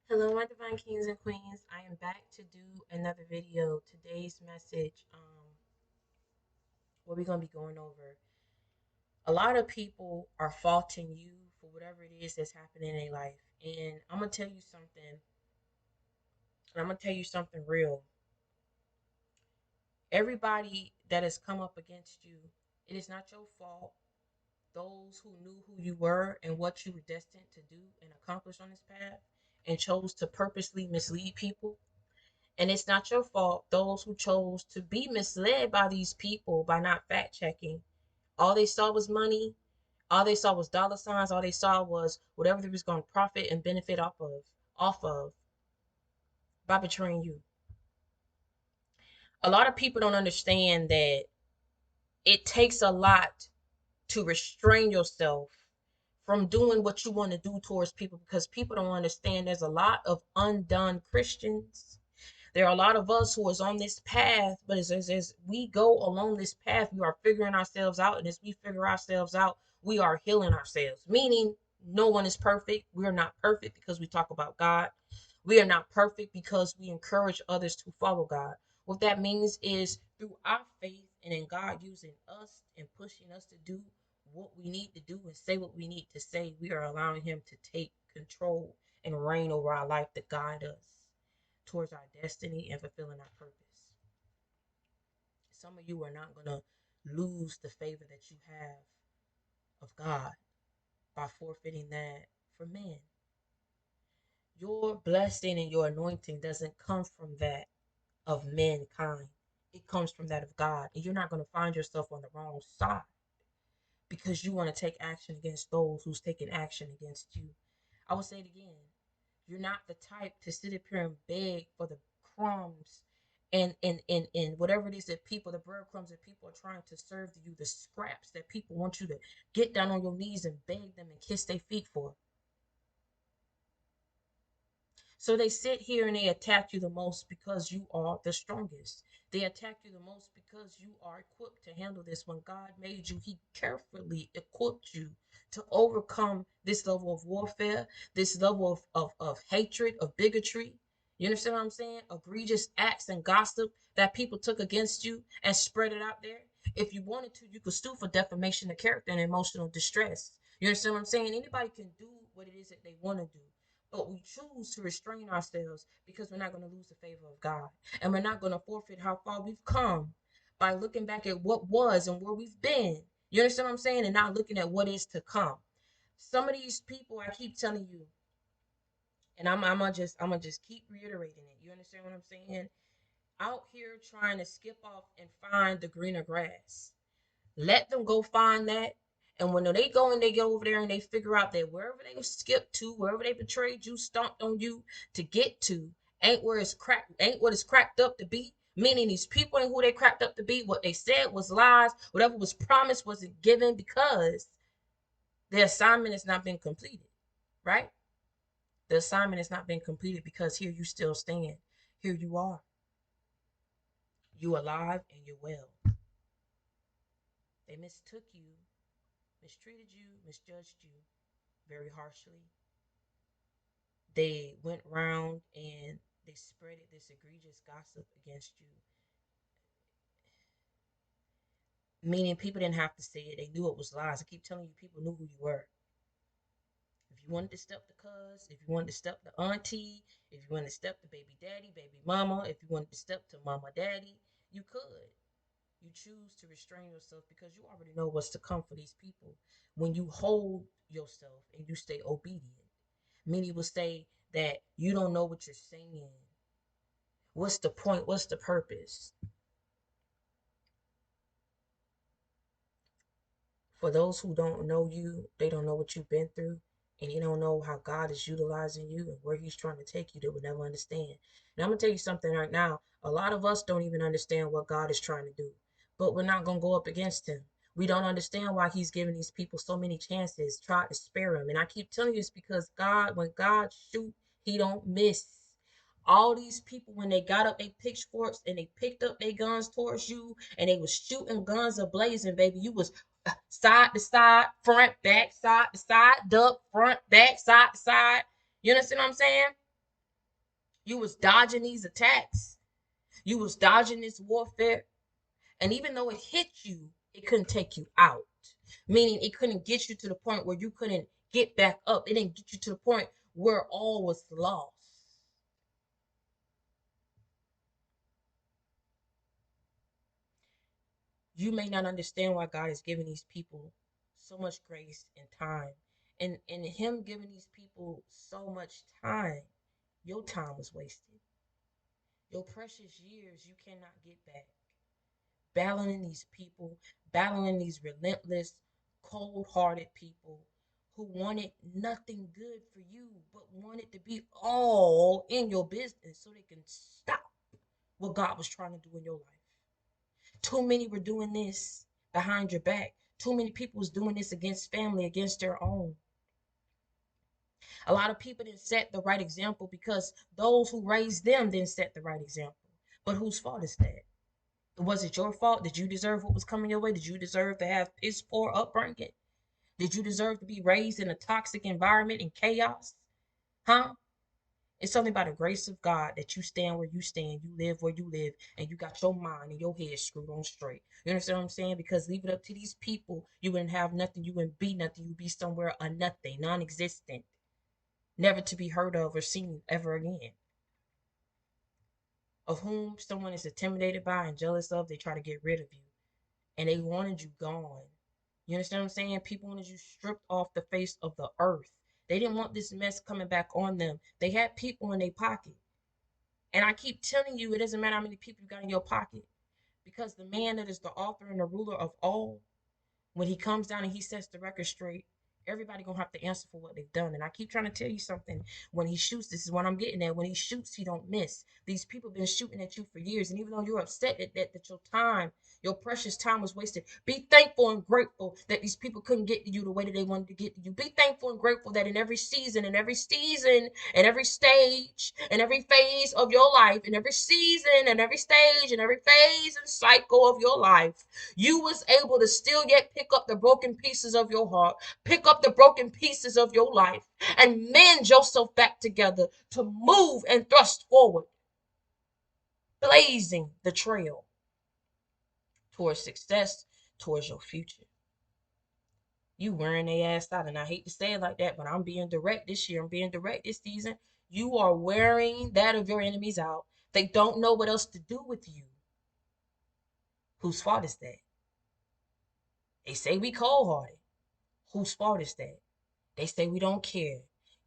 Hello, my divine kings and queens. I am back to do another video. Today's message, what we're gonna be going over. A lot of people are faulting you for whatever it is that's happening in their life, and I'm gonna tell you something. I'm gonna tell you something real. Everybody that has come up against you, it is not your fault. Those who knew who you were and what you were destined to do and accomplish on this path, and chose to purposely mislead people. And it's not your fault, those who chose to be misled by these people by not fact checking. All they saw was money. All they saw was dollar signs. All they saw was whatever they was going to profit and benefit off of by betraying you. A lot of people don't understand that it takes a lot to restrain yourself from doing what you want to do towards people because people don't understand there's a lot of undone Christians. There are a lot of us who is on this path, but as we go along this path, we are figuring ourselves out. And as we figure ourselves out, we are healing ourselves. Meaning, no one is perfect. We are not perfect because we talk about God. We are not perfect because we encourage others to follow God. What that means is through our faith and in God using us and pushing us to do what we need to do and say what we need to say, we are allowing Him to take control and reign over our life to guide us towards our destiny and fulfilling our purpose. Some of you are not going to lose the favor that you have of God by forfeiting that for men. Your blessing and your anointing doesn't come from that of mankind. It comes from that of God. And you're not going to find yourself on the wrong side because you want to take action against those who's taking action against you. I will say it again. You're not the type to sit up here and beg for the crumbs and whatever it is that people, the breadcrumbs that people are trying to serve to you, the scraps that people want you to get down on your knees and beg them and kiss their feet for. So they sit here and they attack you the most because you are the strongest. They attack you the most because you are equipped to handle this. When God made you, He carefully equipped you to overcome this level of warfare, this level of hatred, of bigotry. You understand what I'm saying? Egregious acts and gossip that people took against you and spread it out there. If you wanted to, you could sue for defamation of character and emotional distress. You understand what I'm saying? Anybody can do what it is that they want to do, but we choose to restrain ourselves because we're not going to lose the favor of God. And we're not going to forfeit how far we've come by looking back at what was and where we've been. You understand what I'm saying? And not looking at what is to come. Some of these people, I keep telling you, and I'm gonna just keep reiterating it. You understand what I'm saying? Out here trying to skip off and find the greener grass. Let them go find that. And when they go and they get over there and they figure out that wherever they skipped to, wherever they betrayed you, stomped on you to get to, ain't what it's cracked up to be. Meaning these people ain't who they cracked up to be. What they said was lies. Whatever was promised wasn't given because the assignment has not been completed. Right? The assignment has not been completed because here you still stand. Here you are. You alive and you're well. They mistook you, mistreated you, misjudged you very harshly. They went round and they spreaded this egregious gossip against you. Meaning people didn't have to say it. They knew it was lies. I keep telling you, people knew who you were. If you wanted to step the cuz, if you wanted to step the auntie, if you wanted to step the baby daddy, baby mama, if you wanted to step to mama daddy, you could. You choose to restrain yourself because you already know what's to come for these people. When you hold yourself and you stay obedient, many will say that you don't know what you're saying. What's the point? What's the purpose? For those who don't know you, they don't know what you've been through, and they don't know how God is utilizing you and where He's trying to take you. They would never understand. And I'm gonna tell you something right now. A lot of us don't even understand what God is trying to do, but we're not gonna go up against Him. We don't understand why He's giving these people so many chances, try to spare them. And I keep telling you, it's because God, when God shoot, He don't miss. All these people, when they got up their pitchforks and they picked up their guns towards you and they was shooting guns ablazing, baby, you was side to side, front, back, side to side, duck, front, back, side to side. You understand what I'm saying? You was dodging these attacks. You was dodging this warfare. And even though it hit you, it couldn't take you out. Meaning it couldn't get you to the point where you couldn't get back up. It didn't get you to the point where all was lost. You may not understand why God is giving these people so much grace and time. And him giving these people so much time, your time was wasted. Your precious years you cannot get back. Battling these people, battling these relentless, cold hearted people who wanted nothing good for you, but wanted to be all in your business so they can stop what God was trying to do in your life. Too many were doing this behind your back. Too many people was doing this against family, against their own. A lot of people didn't set the right example because those who raised them didn't set the right example. But whose fault is that? Was it your fault? Did you deserve what was coming your way? Did you deserve to have piss poor upbringing? Did you deserve to be raised in a toxic environment and chaos? Huh? It's something about the grace of God that you stand where you stand, you live where you live, and you got your mind and your head screwed on straight. You understand what I'm saying? Because leave it up to these people, you wouldn't have nothing, you wouldn't be nothing, you'd be somewhere a nothing, non existent, never to be heard of or seen ever again. Of whom someone is intimidated by and jealous of, they try to get rid of you. And they wanted you gone. You understand what I'm saying? People wanted you stripped off the face of the earth. They didn't want this mess coming back on them. They had people in their pocket. And I keep telling you, it doesn't matter how many people you got in your pocket. Because the man that is the author and the ruler of all, when he comes down and he sets the record straight, everybody gonna have to answer for what they've done. And I keep trying to tell you something. When he shoots, this is what I'm getting at. When he shoots, he don't miss. These people been shooting at you for years, and even though you're upset that your time, your precious time was wasted, be thankful and grateful that these people couldn't get to you the way that they wanted to get to you. Be thankful and grateful that in every season, and every stage, and every phase of your life, in every season, and every stage, and every phase and cycle of your life, you was able to still yet pick up the broken pieces of your heart, pick up the broken pieces of your life, and mend yourself back together to move and thrust forward, blazing the trail towards success, towards your future. You wearing their ass out, and I hate to say it like that, but I'm being direct this year. I'm being direct this season. You are wearing that of your enemies out. They don't know what else to do with you. Whose fault is that? They say we cold hearted. Whose fault is that? They say we don't care.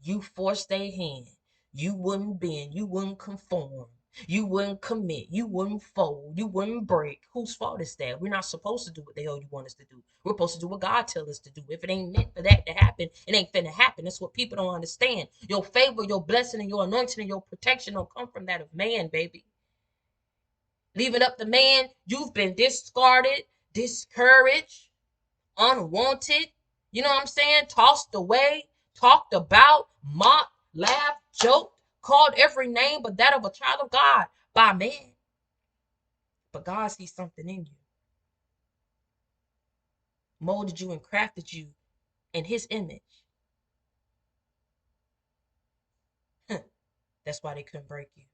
You forced their hand. You wouldn't bend. You wouldn't conform. You wouldn't commit. You wouldn't fold. You wouldn't break. Whose fault is that? We're not supposed to do what the hell you want us to do. We're supposed to do what God tells us to do. If it ain't meant for that to happen, it ain't finna happen. That's what people don't understand. Your favor, your blessing, and your anointing and your protection don't come from that of man, baby. Leave it up to man. You've been discarded, discouraged, unwanted, you know what I'm saying? Tossed away, talked about, mocked, laughed, joked, called every name but that of a child of God by man. But God sees something in you, molded you and crafted you in his image. That's why they couldn't break you.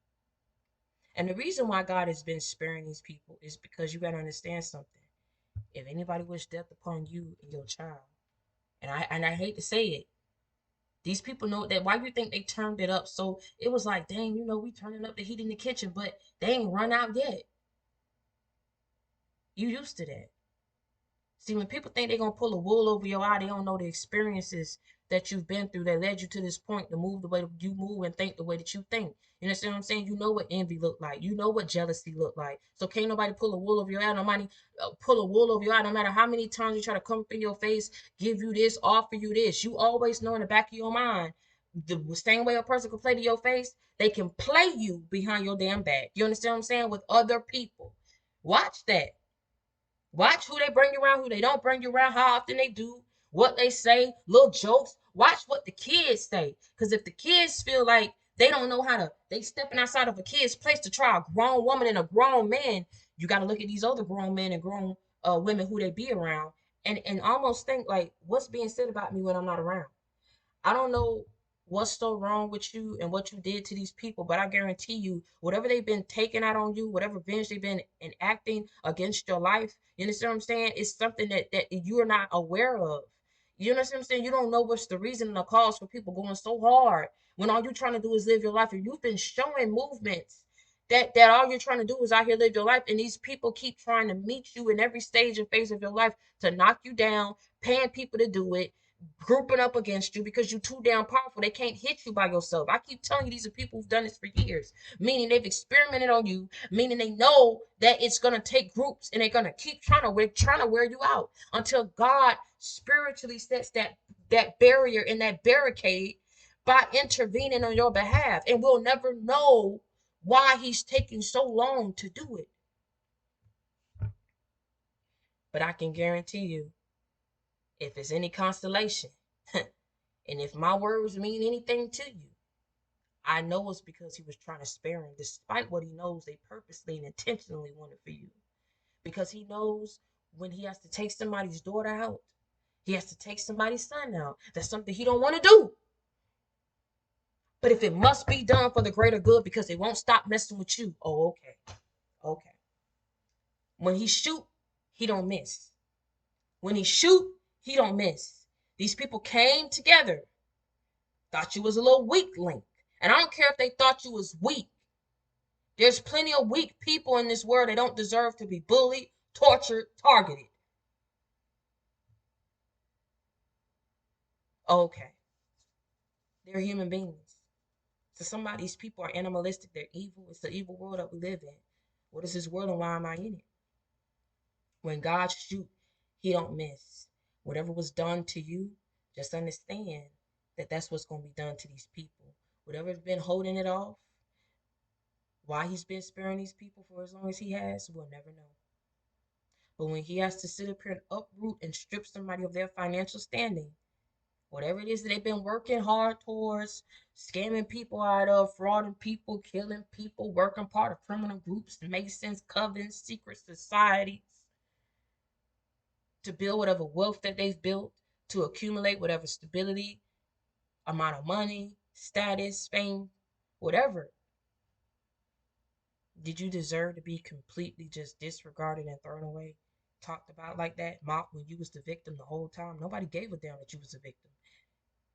And the reason why God has been sparing these people is because you got to understand something. If anybody wished death upon you and your child, and I hate to say it, these people know that. Why do you think they turned it up? So it was like, dang, we turning up the heat in the kitchen, but they ain't run out yet. You used to that. See, when people think they're gonna pull a wool over your eye, they don't know the experiences that you've been through that led you to this point to move the way you move and think the way that you think. You understand what I'm saying? You know what envy looked like. You know what jealousy looked like. So can't nobody pull a wool over your eye. Nobody pull a wool over your eye. No matter how many times you try to come up in your face, give you this, offer you this. You always know in the back of your mind, the same way a person can play to your face, they can play you behind your damn back. You understand what I'm saying? With other people. Watch that. Watch who they bring you around, who they don't bring you around, how often they do, what they say, little jokes. Watch what the kids say. Because if the kids feel like they don't know how to, they stepping outside of a kid's place to try a grown woman and a grown man, you got to look at these other grown men and grown women who they be around and almost think like, what's being said about me when I'm not around? I don't know what's so wrong with you and what you did to these people, but I guarantee you, whatever they've been taking out on you, whatever revenge they've been enacting against your life, you understand what I'm saying? It's something that you're not aware of. You understand what I'm saying? You don't know what's the reason and the cause for people going so hard when all you're trying to do is live your life. And you've been showing movements that all you're trying to do is out here live your life. And these people keep trying to meet you in every stage and phase of your life to knock you down, paying people to do it, grouping up against you because you're too damn powerful. They can't hit you by yourself. I keep telling you, these are people who've done this for years, meaning they've experimented on you, meaning they know that it's gonna take groups and they're gonna keep trying to wear you out until God spiritually sets that barrier and that barricade by intervening on your behalf. And we'll never know why he's taking so long to do it. But I can guarantee you, if it's any constellation, and if my words mean anything to you, I know it's because he was trying to spare him, despite what he knows they purposely and intentionally wanted for you. Because he knows when he has to take somebody's daughter out, he has to take somebody's son out. That's something he don't want to do. But if it must be done for the greater good because they won't stop messing with you, oh, okay. Okay. When he shoot, he don't miss. When he shoot, he don't miss. These people came together, thought you was a little weak link. And I don't care if they thought you was weak. There's plenty of weak people in this world that don't deserve to be bullied, tortured, targeted. Okay. They're human beings. So some of these people are animalistic, they're evil. It's the evil world that we live in. What is this world and why am I in it? When God shoot, he don't miss. Whatever was done to you, just understand that that's what's going to be done to these people. Whatever's been holding it off, why he's been sparing these people for as long as he has, we'll never know. But when he has to sit up here and uproot and strip somebody of their financial standing, whatever it is that they've been working hard towards, scamming people out of, frauding people, killing people, working part of criminal groups, Masons, covens, secret societies, to build whatever wealth that they've built, to accumulate whatever stability, amount of money, status, fame, whatever. Did you deserve to be completely just disregarded and thrown away? Talked about like that, mocked when you was the victim the whole time. Nobody gave a damn that you was a victim.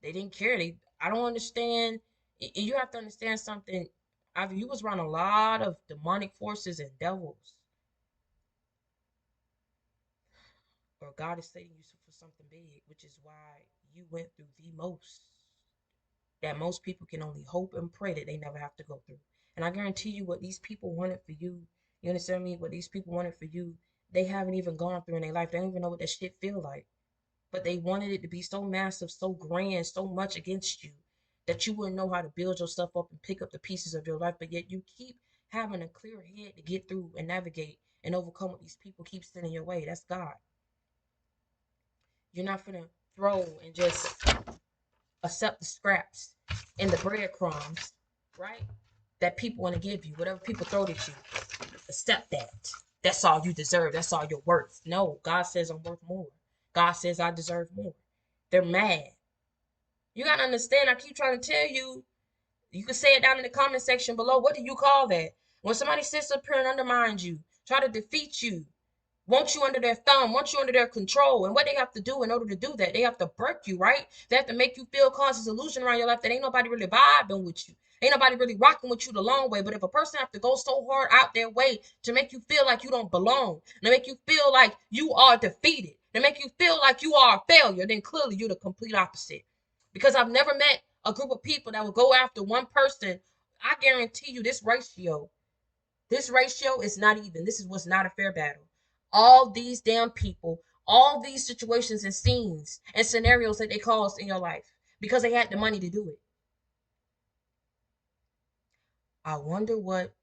They didn't care. I don't understand. You have to understand something. Either you was around a lot of demonic forces and devils, or God is setting you for something big, which is why you went through the most that most people can only hope and pray that they never have to go through. And I guarantee you, what these people wanted for you, you understand me? What these people wanted for you, they haven't even gone through in their life. They don't even know what that shit feel like. But they wanted it to be so massive, so grand, so much against you that you wouldn't know how to build yourself up and pick up the pieces of your life. But yet you keep having a clear head to get through and navigate and overcome what these people keep sending your way. That's God. You're not gonna throw and just accept the scraps and the breadcrumbs, right? That people want to give you, whatever people throw at you, accept that. That's all you deserve. That's all you're worth. No, God says I'm worth more. God says I deserve more. They're mad. You gotta understand. I keep trying to tell you. You can say it down in the comment section below. What do you call that? When somebody sits up here and undermines you, try to defeat you, want you under their thumb, want you under their control. And what they have to do in order to do that, they have to break you, right? They have to make you feel cause this illusion around your life that ain't nobody really vibing with you. Ain't nobody really rocking with you the long way. But if a person have to go so hard out their way to make you feel like you don't belong, to make you feel like you are defeated, to make you feel like you are a failure, then clearly you're the complete opposite. Because I've never met a group of people that will go after one person. I guarantee you this ratio is not even. This is what's not a fair battle. All these damn people, all these situations and scenes and scenarios that they caused in your life because they had the money to do it. I wonder what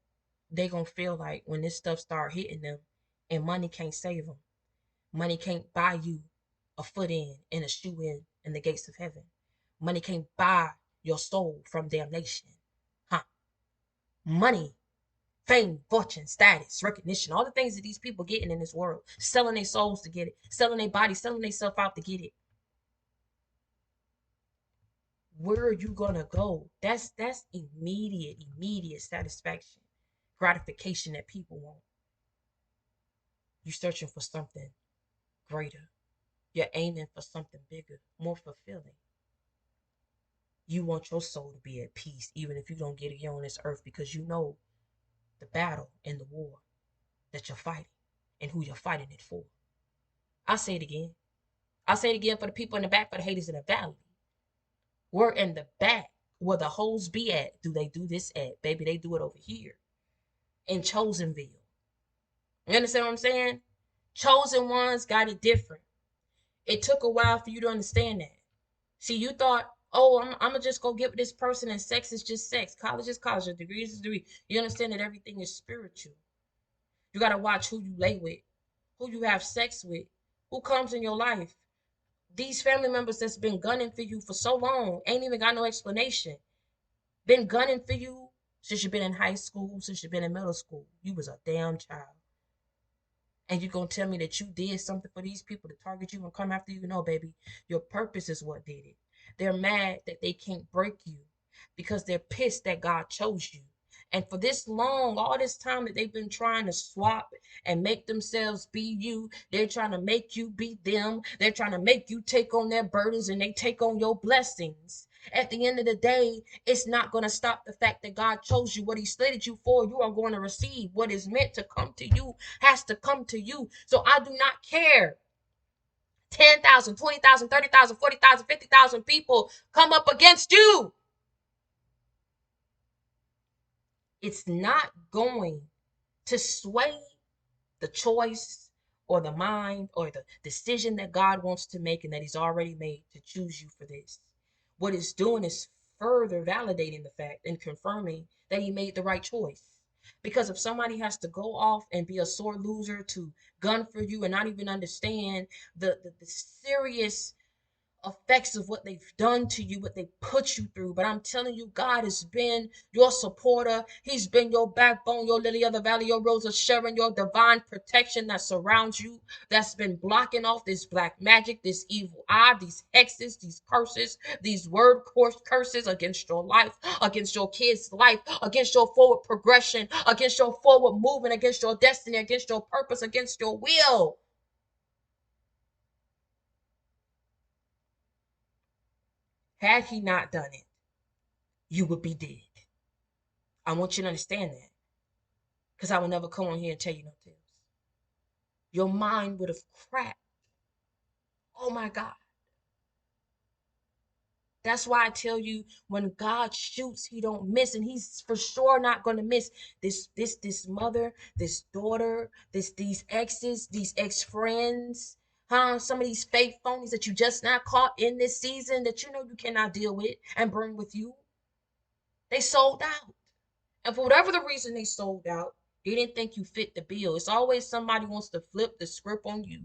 they gonna feel like when this stuff start hitting them and money can't save them. Money can't buy you a foot in and a shoe in the gates of heaven. Money can't buy your soul from damnation. Huh? Money, fame, fortune, status, recognition, all the things that these people getting in this world, selling their souls to get it, selling their body, selling themselves out to get it. Where are you gonna go? That's immediate satisfaction, gratification that people want. You're searching for something greater. You're aiming for something bigger, more fulfilling. You want your soul to be at peace, even if you don't get it here on this earth, because you know the battle and the war that you're fighting and who you're fighting it for. I'll say it again. I'll say it again for the people in the back, for the haters in the valley. We're in the back where the hoes be at. Do they do this at? Baby, they do it over here in Chosenville. You understand what I'm saying? Chosen ones got it different. It took a while for you to understand that. See, you thought, oh, I'm gonna just go get with this person, and sex is just sex. College is college. A degree is a degree. You understand that everything is spiritual. You gotta watch who you lay with, who you have sex with, who comes in your life. These family members that's been gunning for you for so long ain't even got no explanation. Been gunning for you since you've been in high school, since you've been in middle school. You was a damn child. And you gonna tell me that you did something for these people to target you and come after you? No, baby. Your purpose is what did it. They're mad that they can't break you because they're pissed that God chose you. And for this long, all this time that they've been trying to swap and make themselves be you, they're trying to make you be them. They're trying to make you take on their burdens and they take on your blessings. At the end of the day, it's not going to stop the fact that God chose you. What He slated you for, you are going to receive. What is meant to come to you has to come to you. So I do not care. 10,000, 20,000, 30,000, 40,000, 50,000 people come up against you. It's not going to sway the choice or the mind or the decision that God wants to make and that He's already made to choose you for this. What it's doing is further validating the fact and confirming that He made the right choice. Because if somebody has to go off and be a sore loser to gun for you and not even understand the serious effects of what they've done to you, what they put you through. But I'm telling you, God has been your supporter. He's been your backbone, your lily of the valley, your rose of Sharon, your divine protection that surrounds you, that's been blocking off this black magic, this evil eye, these hexes, these curses, these word course curses against your life, against your kids' life, against your forward progression, against your forward movement, against your destiny, against your purpose, against your will. Had He not done it, you would be dead. I want you to understand that because I will never come on here and tell you no tales. Your mind would have cracked. Oh my God. That's why I tell you when God shoots, He don't miss, and He's for sure not gonna miss this mother, this daughter, these exes, these ex-friends, huh? Some of these fake phonies that you just not caught in this season that you know you cannot deal with and bring with you. They sold out. And for whatever the reason they sold out, they didn't think you fit the bill. It's always somebody wants to flip the script on you.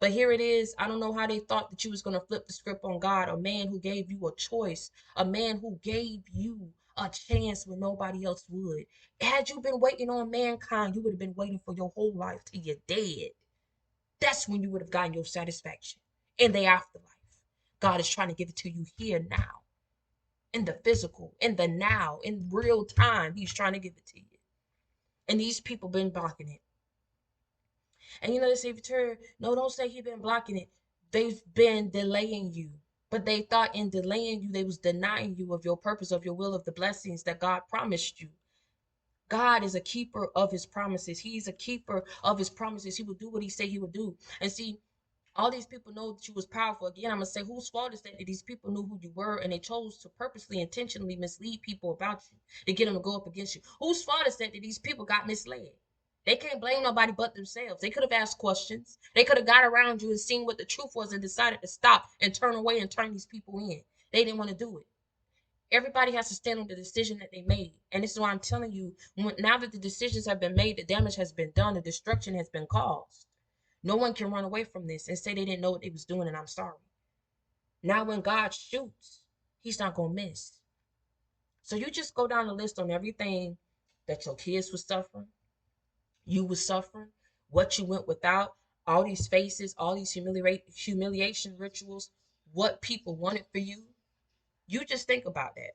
But here it is. I don't know how they thought that you was going to flip the script on God, a man who gave you a choice, a man who gave you a chance when nobody else would. Had you been waiting on mankind, you would have been waiting for your whole life till you're dead. That's when you would have gotten your satisfaction in the afterlife. God is trying to give it to you here now, in the physical, in the now, in real time. He's trying to give it to you. And these people been blocking it. And you know, they say, Victoria, no, don't say he been blocking it. They've been delaying you. But they thought in delaying you, they was denying you of your purpose, of your will, of the blessings that God promised you. God is a keeper of His promises. He's a keeper of His promises. He will do what He said He would do. And see, all these people know that you was powerful. Again, I'm gonna say, whose fault is that these people knew who you were and they chose to purposely, intentionally mislead people about you to get them to go up against you? Whose fault is that these people got misled? They can't blame nobody but themselves. They could have asked questions. They could have got around you and seen what the truth was and decided to stop and turn away and turn these people in. They didn't want to do it. Everybody has to stand on the decision that they made. And this is why I'm telling you, now that the decisions have been made, the damage has been done, the destruction has been caused. No one can run away from this and say they didn't know what they was doing, and I'm sorry. Now when God shoots, He's not going to miss. So you just go down the list on everything that your kids were suffering, you were suffering, what you went without, all these faces, all these humiliation rituals, what people wanted for you. You just think about that.